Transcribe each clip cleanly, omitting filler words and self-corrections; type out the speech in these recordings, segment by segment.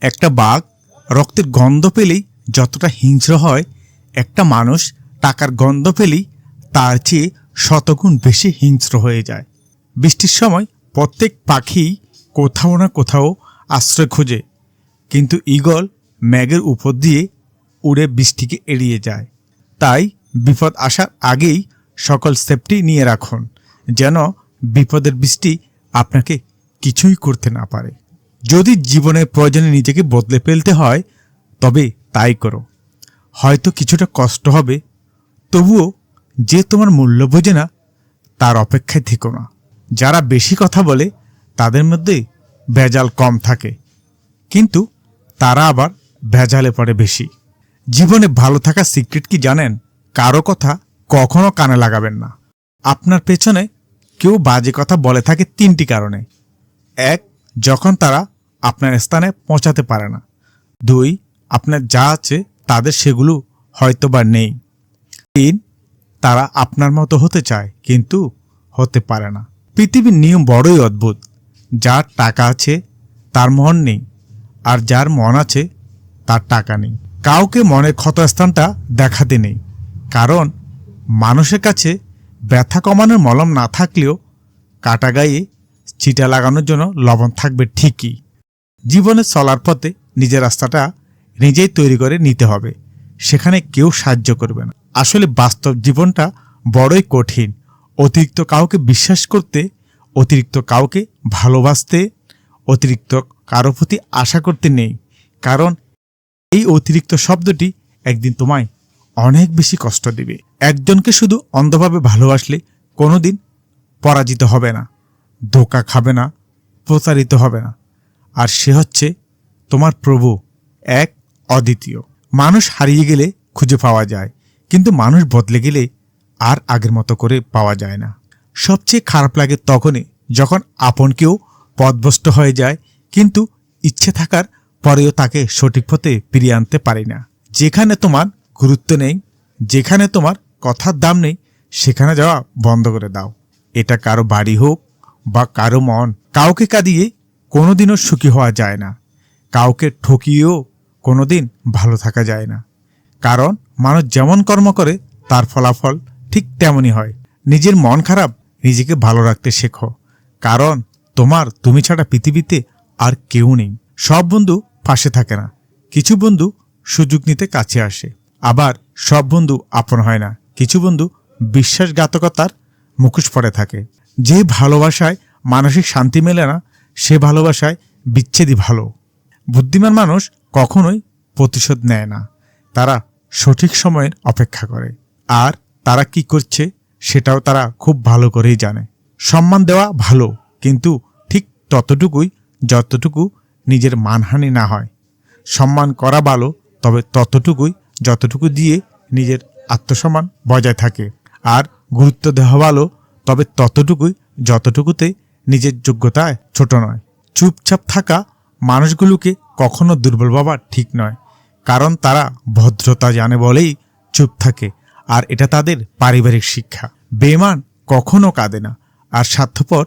একটা বাঘ রক্তের গন্ধ পেলেই যতটা হিংস্র হয়, একটা মানুষ টাকার গন্ধ পেলেই তার চেয়ে শতগুণ বেশি হিংস্র হয়ে যায়। বৃষ্টির সময় প্রত্যেক পাখি কোথাও না কোথাও আশ্রয় খোঁজে, কিন্তু ঈগল মেঘের উপর দিয়ে উড়ে বৃষ্টিকে এড়িয়ে যায়। তাই বিপদ আসার আগেই সকল সেফটি নিয়ে রাখুন, যেন বিপদের বৃষ্টি আপনাকে কিছুই করতে না পারে। যদি জীবনের প্রয়োজনে নিজেকে বদলে ফেলতে হয় তবে তাই করো। হয়তো কিছুটা কষ্ট হবে, তবুও যে তোমার মূল্য বোঝে না তার অপেক্ষায় থেকো না। যারা বেশি কথা বলে তাদের মধ্যে ভেজাল কম থাকে, কিন্তু তারা আবার ভেজালে পড়ে বেশি। জীবনে ভালো থাকার সিক্রেট কি জানেন? কারো কথা কখনো কানে লাগাবেন না। আপনার পেছনে কেউ বাজে কথা বলে থাকে 3টি কারণে। 1, যখন তারা আপনার স্থানে পৌঁছাতে পারে না। 2, আপনার যা আছে তাদের সেগুলো হয়তো বা নেই। 3, তারা আপনার মতো হতে চায় কিন্তু হতে পারে না। পৃথিবীর নিয়ম বড়ই অদ্ভুত। যার টাকা আছে তার মন নেই, আর যার মন আছে তার টাকা নেই। কাউকে মনের ক্ষতস্থানটা দেখাতে নেই, কারণ মানুষের কাছে ব্যথা কমানোর মলম না থাকলেও কাটা গায়ে চিটা লাগানোর জন্য লবণ থাকবে ঠিকই। জীবনে চলার পথে নিজের রাস্তাটা নিজেই তৈরি করে নিতে হবে, সেখানে কেউ সাহায্য করবে না। আসলে বাস্তব জীবনটা বড়ই কঠিন। অতিরিক্ত কাউকে বিশ্বাস করতে, অতিরিক্ত কাউকে ভালোবাসতে, অতিরিক্ত কারো প্রতি আশা করতে নেই, কারণ এই অতিরিক্ত শব্দটি একদিন তোমায় অনেক বেশি কষ্ট দেবে। একজনকে শুধু অন্ধভাবে ভালোবাসলে কোনোদিন পরাজিত হবে না, ধোঁকা খাবে না, প্রতারিত হবে না। আর সে হচ্ছে তোমার প্রভু, এক অদ্বিতীয়। মানুষ হারিয়ে গেলে খুঁজে পাওয়া যায়, কিন্তু মানুষ বদলে গেলে আর আগের মতো করে পাওয়া যায় না। সবচেয়ে খারাপ লাগে তখনই যখন আপন কেউ পথভ্রষ্ট হয়ে যায়, কিন্তু ইচ্ছে থাকার পরেও তাকে সঠিক পথে ফিরিয়ে আনতে পারি না। যেখানে তোমার গুরুত্ব নেই, যেখানে তোমার কথার দাম নেই, সেখানে যাওয়া বন্ধ করে দাও। এটা কারো বাড়ি হোক বা কারো মন। কাউকে কাঁদিয়ে কোনোদিনও সুখী হওয়া যায় না, কাউকে ঠকিয়েও কোনোদিন ভালো থাকা যায় না। কারণ মানুষ যেমন কর্ম করে তার ফলাফল ঠিক তেমনই হয়। নিজের মন খারাপ, নিজেকে ভালো রাখতে শেখো, কারণ তুমি ছাড়া পৃথিবীতে আর কেউ নেই। সব বন্ধু পাশে থাকে না, কিছু বন্ধু সুযোগ নিতে কাছে আসে। আবার সব বন্ধু আপন হয় না, কিছু বন্ধু বিশ্বাসঘাতকতার মুখোশ পরে থাকে। যে ভালোবাসায় মানসিক শান্তি মেলে না, সে ভালোবাসায় বিচ্ছেদই ভালো। বুদ্ধিমান মানুষ কখনোই প্রতিশোধ নেয় না, তারা সঠিক সময়ের অপেক্ষা করে। আর তারা কি করছে সেটাও তারা খুব ভালো করেই জানে। সম্মান দেওয়া ভালো, কিন্তু ঠিক ততটুকুই যতটুকু নিজের মানহানি না হয়। সম্মান করা ভালো, তবে ততটুকুই যতটুকু দিয়ে নিজের আত্মসম্মান বজায় থাকে। আর গুরুত্ব দেওয়া ভালো, তবে ততটুকুই যতটুকুতে নিজের যোগ্যতায় ছোট নয়। চুপচাপ থাকা মানুষগুলোকে কখনো দুর্বল ভাবা ঠিক নয়, কারণ তারা ভদ্রতা জানে বলেই চুপ থাকে, আর এটা তাদের পারিবারিক শিক্ষা। বেঈমান কখনো কাঁদে না, আর স্বার্থপর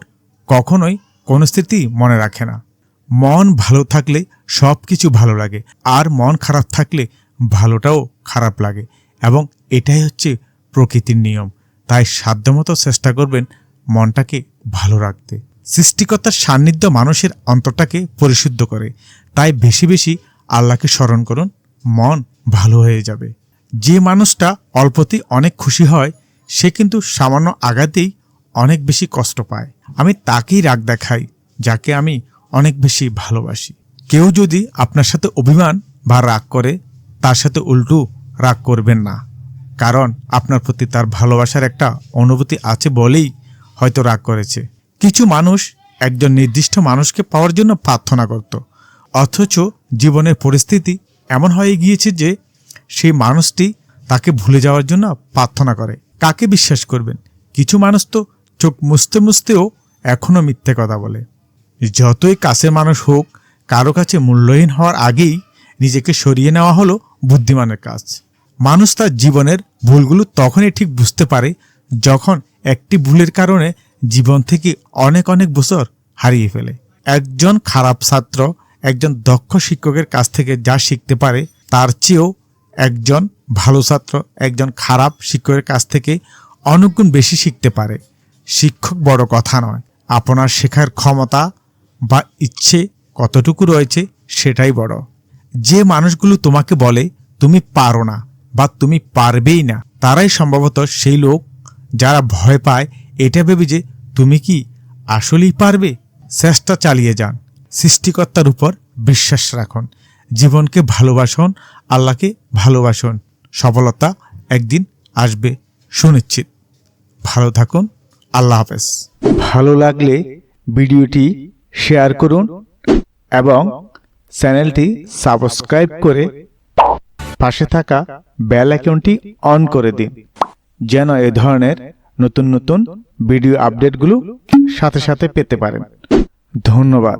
কখনোই কোনো স্মৃতি মনে রাখে না। মন ভালো থাকলে সব কিছু ভালো লাগে, আর মন খারাপ থাকলে ভালোটাও খারাপ লাগে, এবং এটাই হচ্ছে প্রকৃতির নিয়ম। তাই সাধ্যমতো চেষ্টা করবেন মনটাকে ভালো রাখতে। সৃষ্টিকর্তার সান্নিধ্য মানুষের অন্তরটাকে পরিশুদ্ধ করে, তাই বেশি বেশি আল্লাহকে স্মরণ করুন, মন ভালো হয়ে যাবে। যে মানুষটা অল্পতেই অনেক খুশি হয়, সে কিন্তু সামান্য আঘাতেই অনেক বেশি কষ্ট পায়। আমি তাকেই রাগ দেখাই যাকে আমি অনেক বেশি ভালোবাসি। কেউ যদি আপনার সাথে অভিমান বা রাগ করে, তার সাথে উল্টো রাগ করবেন না, কারণ আপনার প্রতি তার ভালোবাসার একটা অনুভূতি আছে বলেই হয়তো রাগ করেছে। কিছু মানুষ একজন নির্দিষ্ট মানুষকে পাওয়ার জন্য প্রার্থনা করত, অথচ জীবনের পরিস্থিতি এমন হয়ে গিয়েছে যে সেই মানুষটি তাকে ভুলে যাওয়ার জন্য প্রার্থনা করে। কাকে বিশ্বাস করবেন? কিছু মানুষ তো চোখ মুছতে মুছতেও এখনো মিথ্যে কথা বলে। যতই কাছের মানুষ হোক, কারো কাছে মূল্যহীন হওয়ার আগেই নিজেকে সরিয়ে নেওয়া হলো বুদ্ধিমানের কাজ। মানুষ তার জীবনের ভুলগুলো তখনই ঠিক বুঝতে পারে যখন একটি ভুলের কারণে জীবন থেকে অনেক অনেক বছর হারিয়ে ফেলে। একজন খারাপ ছাত্র একজন দক্ষ শিক্ষকের কাছ থেকে যা শিখতে পারে তার চেয়েও একজন ভালো ছাত্র একজন খারাপ শিক্ষকের কাছ থেকে অনেক গুণ বেশি শিখতে পারে। শিক্ষক বড় কথা নয়, আপনার শেখার ক্ষমতা বা ইচ্ছে কতটুকু রয়েছে সেটাই বড়। যে মানুষগুলো তোমাকে বলে তুমি পারো না বা তুমি পারবেই না, তারাই সম্ভবত সেই লোক যারা ভয় পায় এটা ভেবে যে তুমি কি আসলেই পারবে। চেষ্টা চালিয়ে যান, সৃষ্টিকর্তার উপর বিশ্বাস রাখুন, জীবনকে ভালোবাসুন, আল্লাহকে ভালোবাসুন। সফলতা একদিন আসবে সুনিশ্চিত। ভালো থাকুন, আল্লাহ হাফেজ। ভালো লাগলে ভিডিওটি শেয়ার করুন এবং চ্যানেলটি সাবস্ক্রাইব করে পাশে থাকা বেল আইকনটি অন করে দিন, যেন এই ধরনের নতুন নতুন ভিডিও আপডেটগুলো সাথে সাথে পেতে পারেন। ধন্যবাদ।